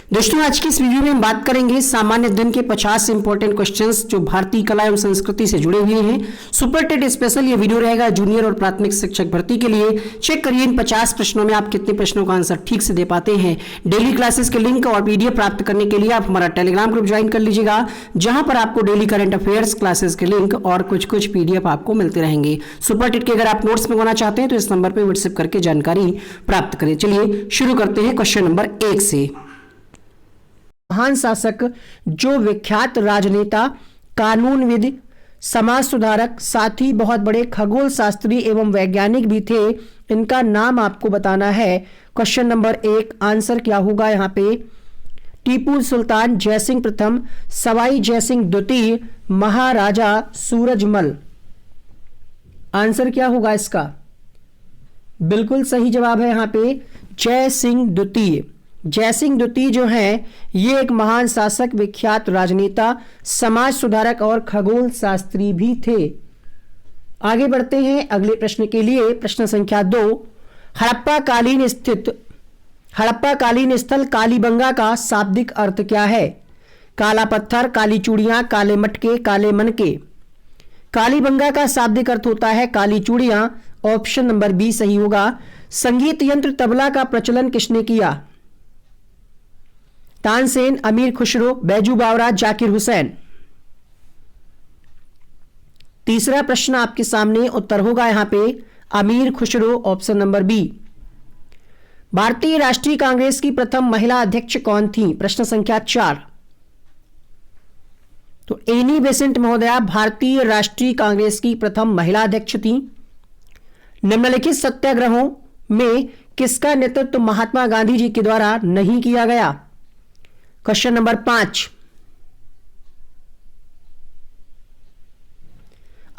दोस्तों आज की इस वीडियो में हम बात करेंगे सामान्य अध्ययन के 50 इंपॉर्टेंट क्वेश्चंस जो भारतीय कला एवं संस्कृति से जुड़े हुए हैं। सुपर टेट स्पेशल ये वीडियो रहेगा जूनियर और प्राथमिक शिक्षक भर्ती के लिए। चेक करिए इन 50 प्रश्नों में आप कितने प्रश्नों का आंसर ठीक से दे पाते हैं। डेली क्लासेस के लिंक और पीडीएफ प्राप्त करने के लिए आप हमारा टेलीग्राम ग्रुप ज्वाइन कर लीजिएगा, जहां पर आपको डेली करंट अफेयर्स क्लासेस के लिंक और कुछ पीडीएफ आपको मिलते रहेंगे। सुपर टेट के अगर आप नोट्स मंगवाना चाहते हैं तो इस नंबर पर व्हाट्सएप करके जानकारी प्राप्त करें। चलिए शुरू करते हैं क्वेश्चन नंबर 1 से। महान शासक जो विख्यात राजनेता, कानूनविद, समाज सुधारक, साथ ही बहुत बड़े खगोल शास्त्री एवं वैज्ञानिक भी थे, इनका नाम आपको बताना है। क्वेश्चन नंबर 1 आंसर क्या होगा यहाँ पे? टीपू सुल्तान जयसिंह प्रथम, सवाई जयसिंह द्वितीय, महाराजा सूरजमल। आंसर क्या होगा इसका? बिल्कुल सही जवाब है यहाँ पे जयसिंह द्वितीय। जयसिंह द्वितीय जो हैं ये एक महान शासक, विख्यात राजनेता, समाज सुधारक और खगोल शास्त्री भी थे। आगे बढ़ते हैं अगले प्रश्न के लिए। प्रश्न संख्या 2। हड़प्पा कालीन स्थल कालीबंगा का शाब्दिक अर्थ क्या है? काला पत्थर, काली चूड़ियां, काले मटके, काले मनके। कालीबंगा का शाब्दिक अर्थ होता है काली चूड़ियां। ऑप्शन नंबर बी सही होगा। संगीत यंत्र तबला का प्रचलन किसने किया? तानसेन, अमीर खुसरो, बैजू बावरा, जाकिर हुसैन। तीसरा प्रश्न आपके सामने, उत्तर होगा यहां पे अमीर खुसरो। Option number B. भारतीय राष्ट्रीय कांग्रेस की प्रथम महिला अध्यक्ष कौन थी? प्रश्न संख्या 4। तो एनी बेसेंट महोदया भारतीय राष्ट्रीय कांग्रेस की प्रथम महिला अध्यक्ष थी। निम्नलिखित सत्याग्रहों में किसका नेतृत्व महात्मा गांधी जी के द्वारा नहीं किया गया? Question number 5।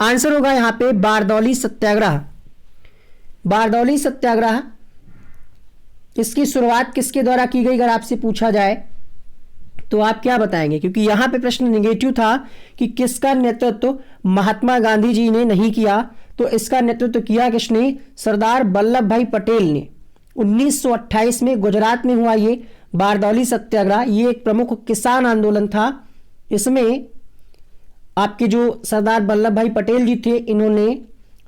आंसर होगा यहां पे बारदौली सत्याग्रह। बारदौली सत्याग्रह इसकी शुरुआत किसके द्वारा की गई अगर आपसे पूछा जाए तो आप क्या बताएंगे? क्योंकि यहां पे प्रश्न नेगेटिव था कि किसका नेतृत्व महात्मा गांधी जी ने नहीं किया, तो इसका नेतृत्व किया किसने? सरदार वल्लभ भाई पटेल ने। 1928 में गुजरात में हुआ ये बारदौली सत्याग्रह। ये एक प्रमुख किसान आंदोलन था। इसमें आपके जो सरदार वल्लभ भाई पटेल जी थे, इन्होंने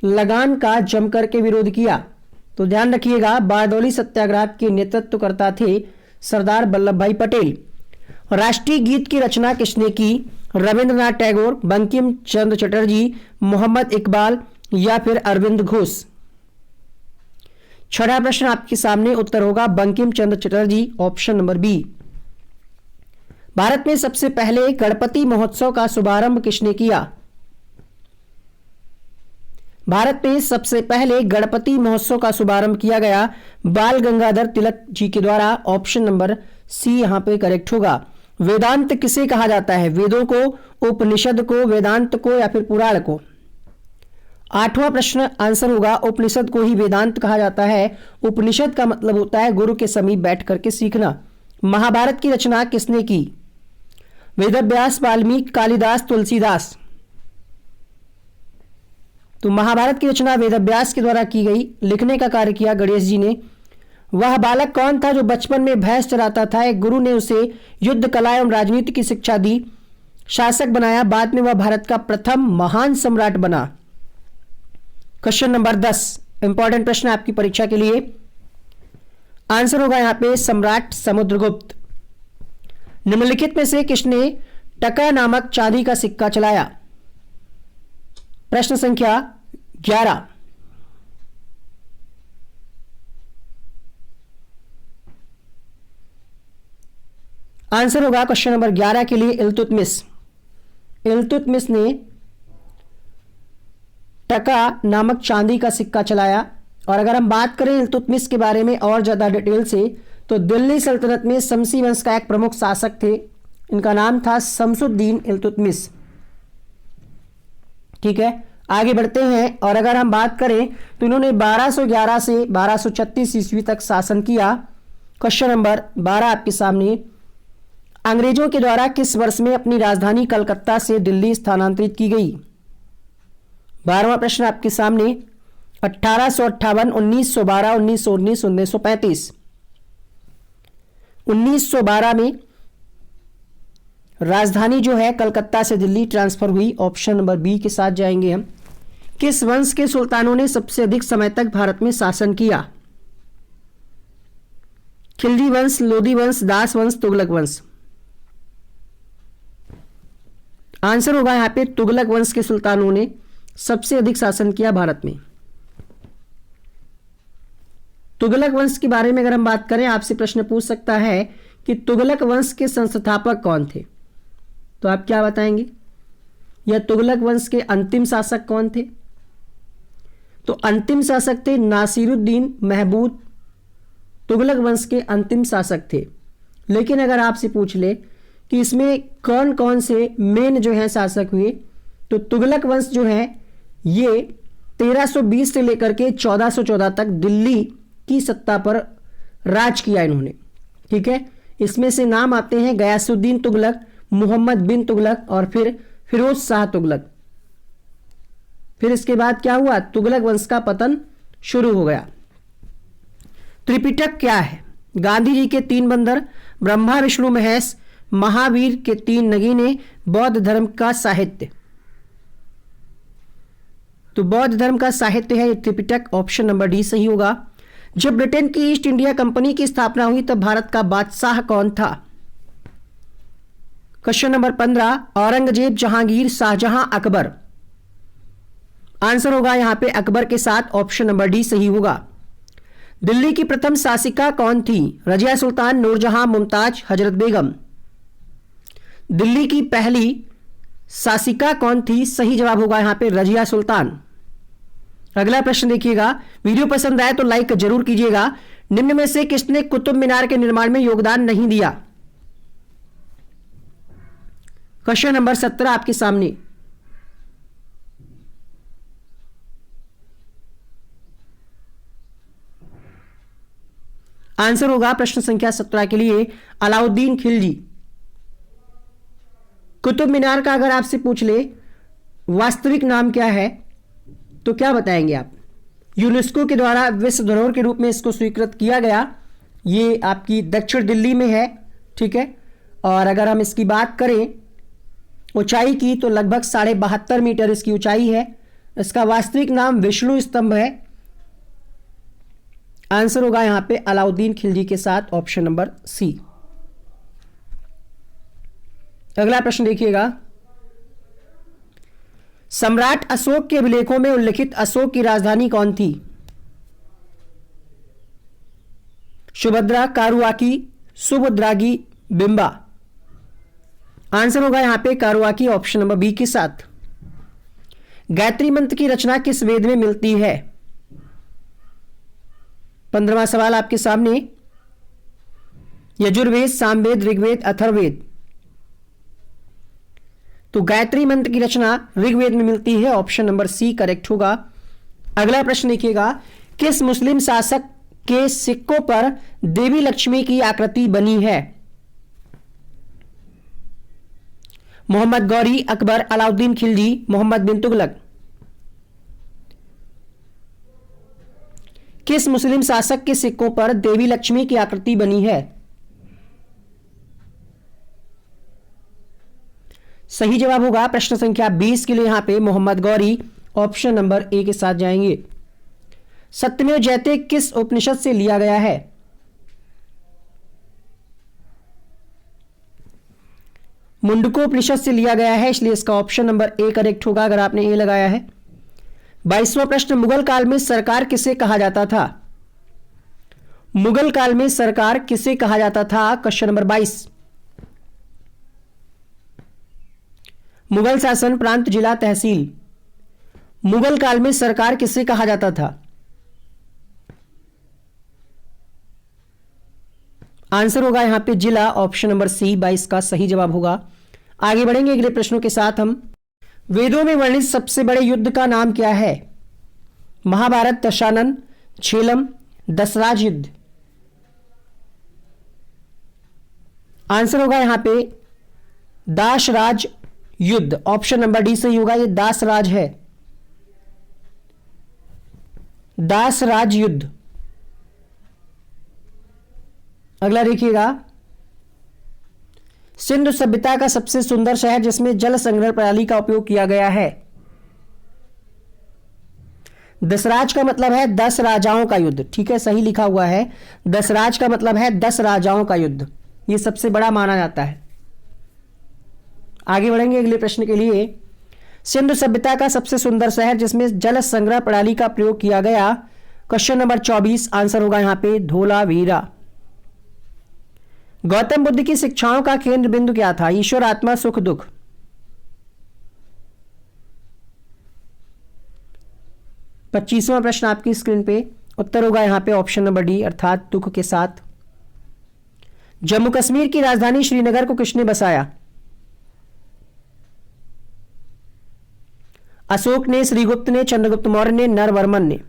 लगान का जमकर के विरोध किया। तो ध्यान रखिएगा, बारदौली सत्याग्रह के नेतृत्वकर्ता थे सरदार वल्लभ भाई पटेल। राष्ट्रीय गीत की रचना किसने की? रविंद्रनाथ टैगोर, बंकिम चंद्र चटर्जी, मोहम्मद इकबाल या फिर अरविंद घोष। छठा प्रश्न आपके सामने, उत्तर होगा Bankim Chandra Chatterjee. Option number B. Bharat में सबसे पहले गणपति महोत्सव का शुभारंभ किसने किया? भारत में सबसे पहले गणपति महोत्सव का शुभारंभ किया गया बाल गंगाधर तिलक जी के द्वारा। ऑप्शन नंबर सी यहां पे करेक्ट होगा। वेदांत किसे कहा जाता है? वेदों को, उपनिषद को, वेदांत को या फिर पुराण को? आठवां प्रश्न आंसर होगा उपनिषद को ही वेदांत कहा जाता है। उपनिषद का मतलब होता है गुरु के समीप बैठ करके सीखना। महाभारत की रचना किसने की? वेदव्यास, वाल्मीकि, कालिदास, तुलसीदास। तो महाभारत की रचना वेदव्यास के द्वारा की गई। लिखने का कार्य किया गणेश जी ने। वह बालक कौन था जो बचपन में भैंस चराता था? एक गुरु ने उसे युद्ध कला एवं राजनीति की शिक्षा दी, शासक बनाया। बाद में वह भारत का प्रथम महान सम्राट बना। क्वेश्चन नंबर 10 इंपॉर्टेंट प्रश्न आपकी परीक्षा के लिए। आंसर होगा यहां पे सम्राट समुद्रगुप्त। निम्नलिखित में से किसने टका नामक चांदी का सिक्का चलाया? प्रश्न संख्या 11। आंसर होगा क्वेश्चन नंबर 11 के लिए इल्तुतमिश। इल्तुतमिश ने टका नामक चांदी का सिक्का चलाया। और अगर हम बात करें इल्तुतमिश के बारे में और ज्यादा डिटेल से, तो दिल्ली सल्तनत में शमसी वंश का एक प्रमुख शासक थे। इनका नाम था शमसुद्दीन इल्तुतमिश। ठीक है, आगे बढ़ते हैं। और अगर हम बात करें तो इन्होंने 1211 से 1236 ईस्वी तक शासन किया। क्वेश्चन नंबर 12 आपके सामने, अंग्रेजों के द्वारा किस वर्ष में अपनी राजधानी कलकत्ता से दिल्ली स्थानांतरित की गई? 12वां प्रश्न आपके सामने, 1858, 1912, 1919, 1935। 1912 में राजधानी जो है कलकत्ता से दिल्ली ट्रांसफर हुई, ऑप्शन नंबर बी के साथ जाएंगे हम। किस वंश के सुल्तानों ने सबसे अधिक समय तक भारत में शासन किया? खिलजी वंश, लोधी वंश, दास वंश, तुगलक वंश। आंसर होगा यहां पे तुगलक वंश के सुल्तानों ने सबसे अधिक शासन किया भारत में। तुगलक वंश के बारे में अगर हम बात करें, आपसे प्रश्न पूछ सकता है कि तुगलक वंश के संस्थापक कौन थे, तो आप क्या बताएंगे? या तुगलक वंश के अंतिम शासक कौन थे? तो अंतिम शासक थे नासिरुद्दीन महमूद, तुगलक वंश के अंतिम शासक थे। लेकिन अगर आपसे पूछ ले कि इसमें कौन कौन से मेन जो है शासक हुए, तो तुगलक वंश जो है ये 1320 से लेकर के 1414 तक दिल्ली की सत्ता पर राज किया इन्होंने। ठीक है, इसमें से नाम आते हैं गयासुद्दीन तुगलक, मोहम्मद बिन तुगलक और फिर फिरोज शाह तुगलक। फिर इसके बाद क्या हुआ? तुगलक वंश का पतन शुरू हो गया। त्रिपिटक क्या है? गांधी जी के 3 बंदर, ब्रह्मा विष्णु महेश, महावीर के 3 नगीने, बौद्ध धर्म का साहित्य। तो बौद्ध धर्म का साहित्य है ये त्रिपिटक, ऑप्शन नंबर डी सही होगा। जब ब्रिटेन की ईस्ट इंडिया कंपनी की स्थापना हुई तब भारत का बादशाह कौन था? Question number 15, Aurangzeb, Jahangir, Shahjahan, Akbar. Answer होगा यहां पे अकबर के साथ, ऑप्शन नंबर डी सही होगा। दिल्ली की प्रथम शासिका कौन थी? रजिया सुल्तान, नूरजहां, मुमताज, हजरत बेगम। दिल्ली की पहली शासिका कौन थी? सही जवाब होगा यहां पे रजिया सुल्तान। अगला प्रश्न देखिएगा, वीडियो पसंद आए तो लाइक जरूर कीजिएगा। निम्न में से किसने कुतुब मीनार के निर्माण में योगदान नहीं दिया? क्वेश्चन नंबर 17 आपके सामने। आंसर होगा प्रश्न संख्या 17 के लिए अलाउद्दीन खिलजी। कुतुब मीनार का अगर आपसे पूछ ले वास्तविक नाम क्या है, तो क्या बताएंगे आप? यूनेस्को के द्वारा विश्व धरोहर के रूप में इसको स्वीकृत किया गया। ये आपकी दक्षिण दिल्ली में है। ठीक है, और अगर हम इसकी बात करें ऊंचाई की, तो लगभग 72.5 मीटर इसकी ऊंचाई है। इसका वास्तविक नाम विष्णु स्तंभ है। आंसर होगा यहां पे अलाउद्दीन खिलजी के साथ, ऑप्शन नंबर सी। अगला प्रश्न देखिएगा, सम्राट अशोक के अभिलेखों में उल्लिखित अशोक की राजधानी कौन थी? सुभद्रा, कारुआकी, सुभद्रागी, बिंबा। आंसर होगा यहां पे कारुआकी, ऑप्शन नंबर बी के साथ। गायत्री मंत्र की रचना किस वेद में मिलती है? 15वां सवाल आपके सामने। यजुर्वेद, सामवेद, ऋग्वेद, अथर्ववेद। तो गायत्री मंत्र की रचना ऋग्वेद में मिलती है, ऑप्शन नंबर सी करेक्ट होगा। अगला प्रश्न देखिएगा, किस मुस्लिम शासक के सिक्कों पर देवी लक्ष्मी की आकृति बनी है? मोहम्मद गौरी, अकबर, अलाउद्दीन खिलजी, मोहम्मद बिन तुगलक। किस मुस्लिम शासक के सिक्कों पर देवी लक्ष्मी की आकृति बनी है? सही जवाब होगा प्रश्न संख्या 20 के लिए यहां पे Mohammad Ghori, option number A के साथ जाएंगे। सत्यमेव जयते किस उपनिषद से लिया गया है? मुंडकोपनिषद से लिया गया है, इसलिए इसका ऑप्शन नंबर ए करेक्ट होगा अगर आपने ए लगाया है। 22वां प्रश्न, मुगल काल में सरकार किसे कहा जाता था? मुगल काल में सरकार किसे कहा जाता था? Question number 22। मुगल शासन, प्रांत, जिला, तहसील। मुगल काल में सरकार किसे कहा जाता था? आंसर होगा यहां पे जिला, ऑप्शन नंबर सी 22 का सही जवाब होगा। आगे बढ़ेंगे अगले प्रश्नों के साथ हम। वेदों में वर्णित सबसे बड़े युद्ध का नाम क्या है? महाभारत, दशानन, झेलम, दशराज युद्ध। आंसर होगा यहां पे दासराज युद्ध, ऑप्शन नंबर डी सही होगा। ये दासराज है, दासराज युद्ध। अगला देखिएगा, सिंधु सभ्यता का सबसे सुंदर शहर जिसमें जल संग्रहण प्रणाली का उपयोग किया गया है। दसराज का मतलब है 10 राजाओं का युद्ध, ठीक है, सही लिखा हुआ है। दसराज का मतलब है 10 राजाओं का युद्ध, यह सबसे बड़ा माना जाता है। आगे बढ़ेंगे अगले प्रश्न के लिए। सिंधु सभ्यता का सबसे सुंदर शहर जिसमें जल संग्रह प्रणाली का प्रयोग किया गया। क्वेश्चन नंबर 24, आंसर होगा यहां पे धोलावीरा। गौतम बुद्ध की शिक्षाओं का केंद्र बिंदु क्या था? ईश्वर, आत्मा, सुख, दुख। 25वां प्रश्न आपकी स्क्रीन पे, उत्तर होगा यहां पे ऑप्शन नंबर डी, अर्थात दुख के साथ। जम्मू कश्मीर की राजधानी श्रीनगर को किसने बसाया? अशोक ने, श्रीगुप्त ने, चंद्रगुप्त मौर्य ने, नरवर्मन ने।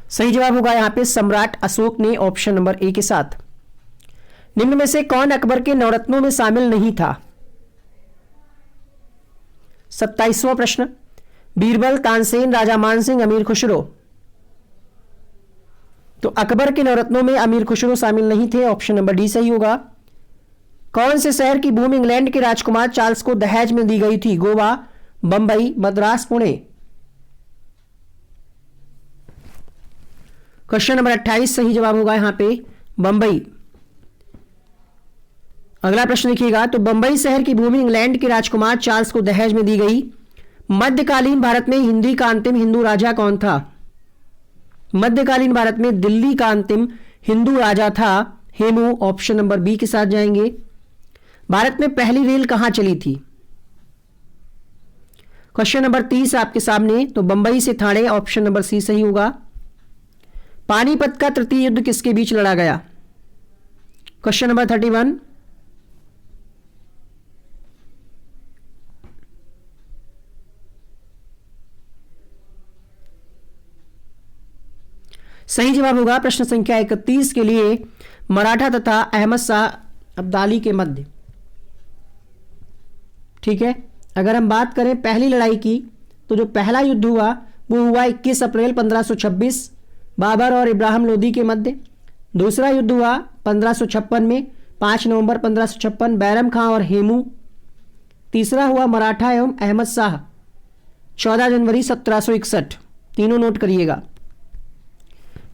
सही जवाब होगा यहां पे सम्राट अशोक ने, ऑप्शन नंबर ए के साथ। निम्न में से कौन अकबर के नवरत्नों में शामिल नहीं था? 27वां प्रश्न, बीरबल, तानसेन, राजा मानसिंह, अमीर खुसरो। तो अकबर के नवरत्नों में अमीर खुसरो शामिल नहीं थे, ऑप्शन नंबर डी सही होगा। कौन से शहर की भूमि इंग्लैंड के राजकुमार चार्ल्स को दहेज में दी गई थी? गोवा, बंबई, मद्रास, पुणे। क्वेश्चन नंबर 28 सही जवाब होगा यहां पे बंबई। अगला प्रश्न लिखिएगा, तो बंबई शहर की भूमि इंग्लैंड के राजकुमार चार्ल्स को दहेज में दी गई। मध्यकालीन भारत में हिंदी का अंतिम हिंदू राजा कौन था? मध्यकालीन भारत में दिल्ली का अंतिम हिंदू राजा था हेमू, ऑप्शन नंबर बी के साथ जाएंगे। भारत में पहली रेल कहां चली थी? क्वेश्चन नंबर 30 आपके सामने, तो बंबई से ठाणे, ऑप्शन नंबर सी सही होगा। पानीपत का तृतीय युद्ध किसके बीच लड़ा गया? Question number 31। सही जवाब होगा प्रश्न संख्या 31 के लिए मराठा तथा अहमद शाह अब्दाली के मध्य। ठीक है, अगर हम बात करें पहली लड़ाई की, तो जो पहला युद्ध हुआ वो हुआ 21 अप्रैल 1526 बाबर और इब्राहिम लोदी के मध्य। दूसरा युद्ध हुआ 1556 में 5 नवंबर 1556 बैरम खां और हेमू। तीसरा हुआ मराठा एवं अहमद शाह 14 जनवरी 1761। तीनों नोट करिएगा।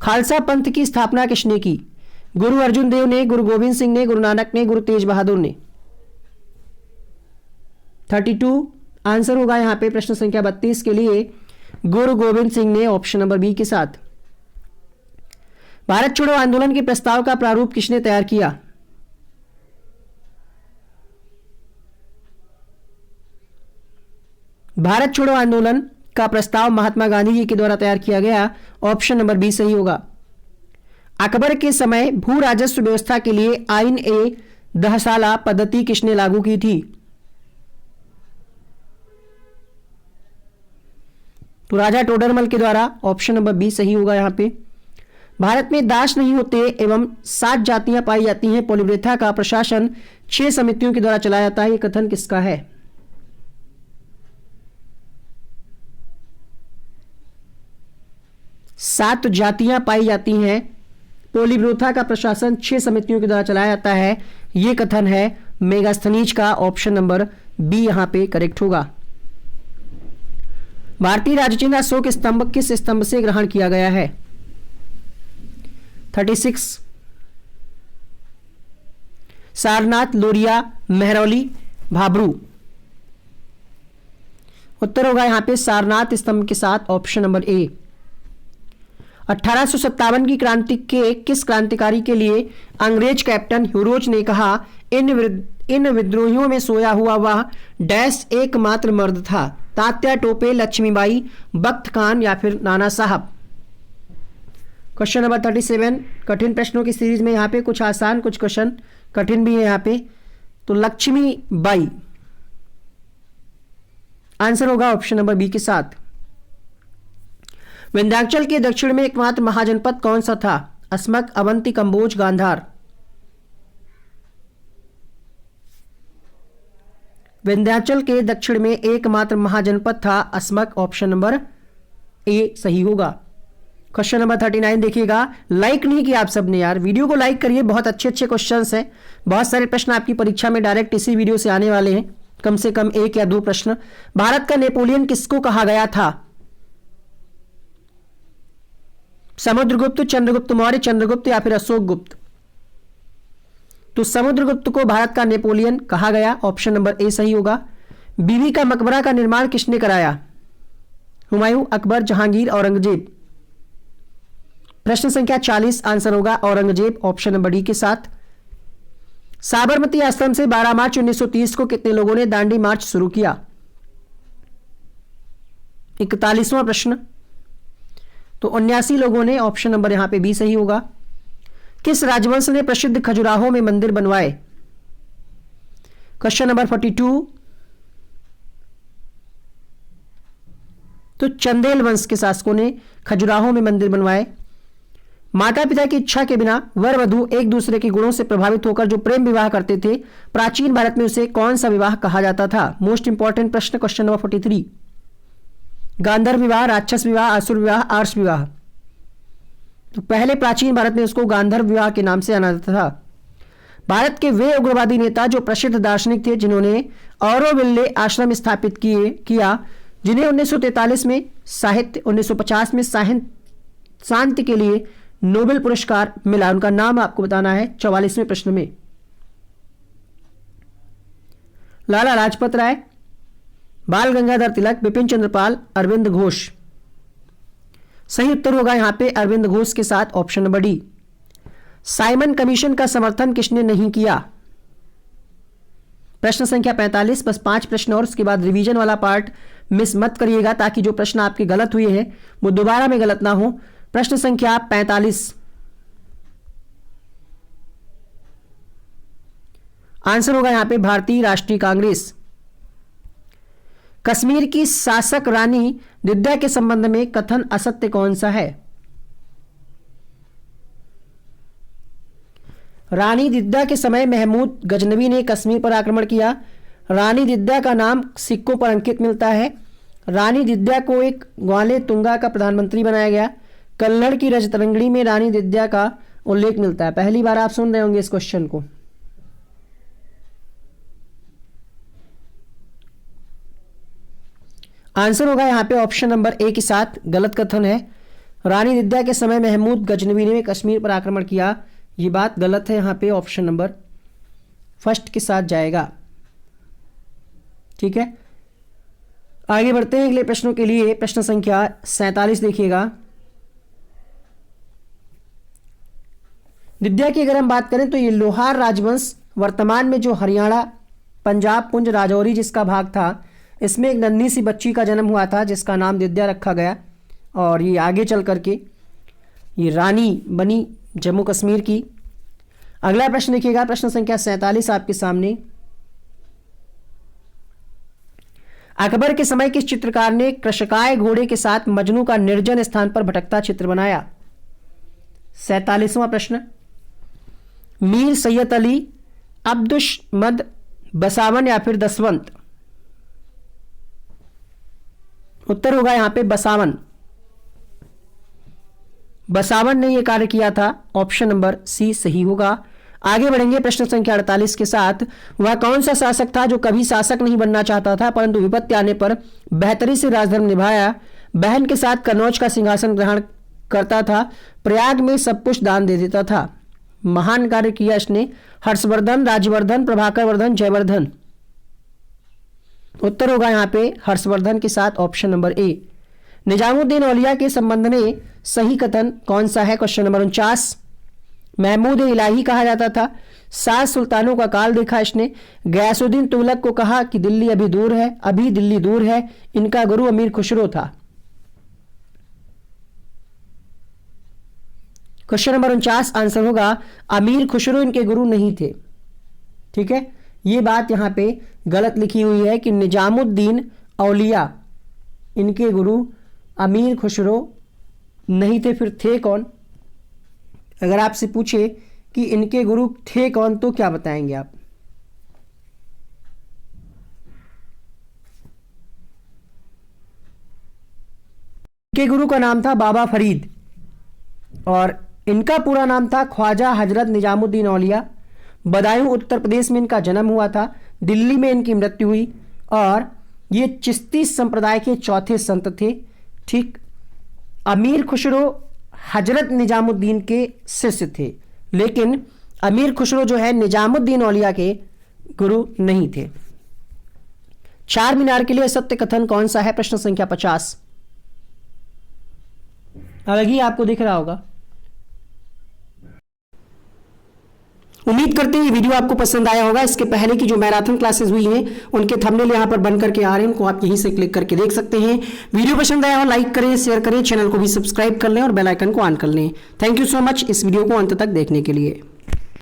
खालसा पंथ की स्थापना किसने की? गुरु अर्जुन देव ने, गुरु गोविंद सिंह ने, गुरु नानक ने, गुरु तेज बहादुर ने। 32 आंसर होगा यहां पे प्रश्न संख्या 32 के लिए गुरु गोविंद सिंह ने, ऑप्शन नंबर बी के साथ। भारत छोड़ो आंदोलन के प्रस्ताव का प्रारूप किसने तैयार किया? भारत छोड़ो आंदोलन का प्रस्ताव महात्मा गांधी जी के द्वारा तैयार किया गया, ऑप्शन नंबर बी सही होगा। अकबर के समय भू राजस्व व्यवस्था के लिए आइन ए दहसाला पद्धति किसने लागू की थी? तो राजा टोडरमल के द्वारा, ऑप्शन नंबर बी सही होगा यहां पे। भारत में दास नहीं होते एवं 7 जातियां पाई जाती हैं। पोलिब्रेथा का प्रशासन 6 समितियों के द्वारा चलाया जाता है, यह कथन किसका है? सात जातियां पाई जाती हैं, पोलिब्रोथा का प्रशासन 6 समितियों के द्वारा चलाया जाता है, यह कथन है मेगास्थनीज का, ऑप्शन नंबर बी यहां पे करेक्ट होगा। भारतीय राजचिन्ह अशोक स्तंभ किस स्तंभ से ग्रहण किया गया है? 36 सारनाथ, लोरिया, मेहरौली, भाबरू। उत्तर होगा यहां पे सारनाथ स्तंभ के साथ, ऑप्शन नंबर ए। 1857 की क्रांति के किस क्रांतिकारी के लिए अंग्रेज कैप्टन ह्यूरोज ने कहा, इन विद्रोहियों में सोया हुआ वह डैश एकमात्र मर्द था? तात्या टोपे, लक्ष्मीबाई, बख्त खान या फिर नाना साहब। क्वेश्चन नंबर 37 कठिन प्रश्नों की सीरीज में यहाँ पे कुछ आसान कुछ क्वेश्चन कठिन भी है यहाँ पे। तो लक्ष्मीबाई आंसर होगा ऑप्शन नंबर बी के साथ। विंध्याचल के दक्षिण में एकमात्र महाजनपद कौन सा था? अस्मक, अवंती, कंबोज, गांधार। विंध्याचल के दक्षिण में एकमात्र महाजनपद था अस्मक, ऑप्शन नंबर ए सही होगा। क्वेश्चन नंबर 39 देखिएगा। लाइक नहीं किया आप सबने यार, वीडियो को लाइक करिए, बहुत अच्छे अच्छे क्वेश्चंस हैं, बहुत सारे प्रश्न आपकी परीक्षा में डायरेक्ट इसी वीडियो से आने वाले हैं, कम से कम 1 या 2 प्रश्न। भारत का नेपोलियन किसको कहा गया था? समुद्रगुप्त, चंद्रगुप्त मौर्य, चंद्रगुप्त या फिर अशोक गुप्त? तो समुद्रगुप्त को भारत का नेपोलियन कहा गया, ऑप्शन नंबर ए सही होगा। बीबी का मकबरा का निर्माण किसने कराया? हुमायूं, अकबर, जहांगीर, औरंगजेब? प्रश्न संख्या 40 आंसर होगा औरंगजेब, ऑप्शन नंबर डी के साथ। साबरमती आश्रम से 12 मार्च 1930 को कितने लोगों ने दांडी मार्च शुरू किया? 41वां प्रश्न। तो 79 लोगों ने, ऑप्शन नंबर यहां पे बी सही होगा। किस राजवंश ने प्रसिद्ध खजुराहो में मंदिर बनवाए? Question number 42। तो चंदेल वंश के शासकों ने खजुराहो में मंदिर बनवाए। माता पिता की इच्छा के बिना वर वधु एक दूसरे के गुणों से प्रभावित होकर जो प्रेम विवाह करते थे, प्राचीन भारत में उसे कौन सा विवाह कहा जाता था? मोस्ट इंपॉर्टेंट प्रश्न, क्वेश्चन नंबर 43। गांधर्व विवाह, राक्षस विवाह, आसुर विवाह, आर्ष विवाह? तो पहले प्राचीन भारत में उसको गांधर्व विवाह के नाम से जाना जाता था। भारत के वे उग्रवादी नेता जो प्रसिद्ध दार्शनिक थे जिन्होंने ऑरोविले आश्रम स्थापित किया, जिन्हें 1943 में साहित्य, 1950 में शांति के लिए नोबेल पुरस्कार मिला, उनका नाम आपको बताना है 44वें प्रश्न में। लाला लाजपत राय, बाल गंगाधर तिलक, बिपिन चंद्रपाल, अरविंद घोष? सही उत्तर होगा यहां पे अरविंद घोष के साथ, option number D. Simon commission का समर्थन किसने नहीं किया? प्रश्न संख्या 45, बस 5 प्रश्न और उसके बाद रिवीजन वाला पार्ट मिस मत करिएगा, ताकि जो प्रश्न आपके गलत हुए हैं वो दोबारा में गलत ना हो। प्रश्न संख्या 45, आंसर होगा यहां पे भारतीय राष्ट्रीय कांग्रेस। कश्मीर की शासक रानी दिद्दा के संबंध में कथन असत्य कौन सा है? रानी दिद्दा के समय महमूद गजनवी ने कश्मीर पर आक्रमण किया। रानी दिद्दा का नाम सिक्कों पर अंकित मिलता है। रानी दिद्दा को एक ग्वाले तुंगा का प्रधानमंत्री बनाया गया। कल्लड़ की रजतरंगड़ी में रानी दिद्दा का उल्लेख मिलता है। पहली बार आप सुन रहे होंगे इस क्वेश्चन को। आंसर होगा यहां पे ऑप्शन नंबर ए के साथ, गलत कथन है। रानी दिद्दा के समय महमूद गजनवी ने कश्मीर पर आक्रमण किया, ये बात गलत है। यहां पे ऑप्शन नंबर फर्स्ट के साथ जाएगा। ठीक है, आगे बढ़ते हैं अगले प्रश्नों के लिए। प्रश्न संख्या 47 देखिएगा। दिद्दा की अगर हम बात करें तो ये लोहार राजवंश वर्तमान में जो हरियाणा, पंजाब, पुंज, राजौरी जिसका भाग था, इसमें एक नन्ही सी बच्ची का जन्म हुआ था जिसका नाम दिद्दा रखा गया, और ये आगे चल करके ये रानी बनी जम्मू कश्मीर की। अगला प्रश्न देखिएगा, प्रश्न संख्या 47 आपके सामने। अकबर के समय किस चित्रकार ने कृशकाय घोड़े के साथ मजनू का निर्जन स्थान पर भटकता चित्र बनाया? 47वां प्रश्न। मीर सैयद अली, अब्दुशमद, बसावन या फिर दसवंत? उत्तर होगा यहां पे बसावन। बसावन ने यह कार्य किया था, ऑप्शन नंबर सी सही होगा। आगे बढ़ेंगे प्रश्न संख्या 48 के साथ। वह कौन सा शासक था जो कभी शासक नहीं बनना चाहता था परंतु विपत्ति आने पर बेहतरी से राजधर्म निभाया? बहन के साथ कन्नौज का सिंहासन ग्रहण करता था, प्रयाग में सब कुछ दान दे देता था। महान कार्य किया इसने। हर्षवर्धन, राजवर्धन, प्रभाकर वर्धन, जयवर्धन? उत्तर होगा यहां पे हर्षवर्धन के साथ, ऑप्शन नंबर ए। निजामुद्दीन औलिया के संबंध में सही कथन कौन सा है? Question number 49। महमूद इलाही कहा जाता था। 7 सुल्तानों का काल देखा इसने। गयासुद्दीन तुगलक को कहा कि दिल्ली अभी दूर है, अभी दिल्ली दूर है। इनका गुरु अमीर खुसरो था। क्वेश्चन नंबर 49 आंसर होगा अमीर खुसरो इनके गुरु नहीं थे। ठीक है, ये बात यहां पे गलत लिखी हुई है कि निजामुद्दीन औलिया इनके गुरु अमीर खुसरो नहीं थे। फिर थे कौन? अगर आपसे पूछे कि इनके गुरु थे कौन तो क्या बताएंगे आप? इनके गुरु का नाम था बाबा फरीद। और इनका पूरा नाम था ख्वाजा हजरत निजामुद्दीन औलिया। बदायूं उत्तर प्रदेश में इनका जन्म हुआ था, दिल्ली में इनकी मृत्यु हुई और ये चिश्ती संप्रदाय के चौथे संत थे। ठीक, अमीर खुसरो हजरत निजामुद्दीन के शिष्य थे, लेकिन अमीर खुसरो जो है निजामुद्दीन औलिया के गुरु नहीं थे। चार मीनार के लिए सत्य कथन कौन सा है? प्रश्न संख्या 50। अलग ही आपको दिख रहा होगा। उम्मीद करते हैं ये वीडियो आपको पसंद आया होगा। इसके पहले की जो मैराथन क्लासेस हुई हैं उनके थंबनेल यहां पर बन करके आ रहे हैं, उनको आप यहीं से क्लिक करके देख सकते हैं। वीडियो पसंद आया हो लाइक करें, शेयर करें, चैनल को भी सब्सक्राइब कर लें और बेल आइकन को ऑन कर लें। थैंक यू सो मच इस वीडियो को अंत तक देखने के लिए।